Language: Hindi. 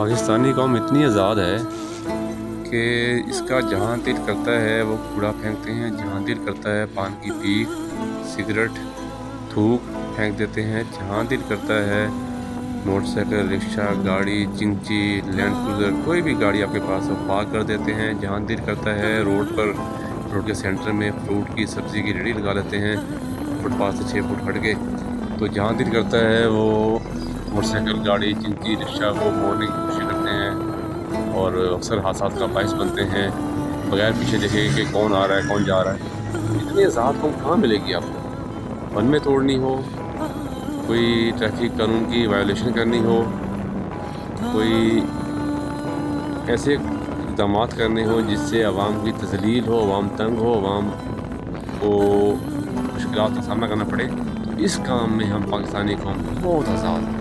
पाकिस्तानी कौम इतनी आज़ाद है कि इसका जहाँ दिल करता है वो कूड़ा फेंकते हैं, जहाँ दिल करता है पान की पीक, सिगरेट, थूक फेंक देते हैं, जहाँ दिल करता है मोटरसाइकिल, रिक्शा, गाड़ी, चिंची, लैंड क्रूज़र, कोई भी गाड़ी आपके पास हो पार्क कर देते हैं। जहाँ दिल करता है रोड के सेंटर में फ्रूट की सब्ज़ी की रेहड़ी लगा लेते हैं, फुटपाथ से 6 फुट हट के। तो जहाँ दिल करता है वो मोटरसाइकिल, गाड़ी, चिंची, रिक्शा को मोड़ने की कोशिश करते हैं और अक्सर हादसात का बायस बनते हैं, बगैर पीछे देखे कि कौन आ रहा है कौन जा रहा है। इतनी आज़ाद कौम कहाँ मिलेगी आपको? वन में तोड़नी हो, कोई ट्रैफिक कानून की वायलेशन करनी हो, कोई ऐसे इक़दाम करने हो जिससे आवाम की तज़लील हो, आवाम तंग हो, आवाम को मुश्किलात का सामना करना पड़े, तो इस काम में हम पाकिस्तानी कौम बहुत आज़ाद हैं।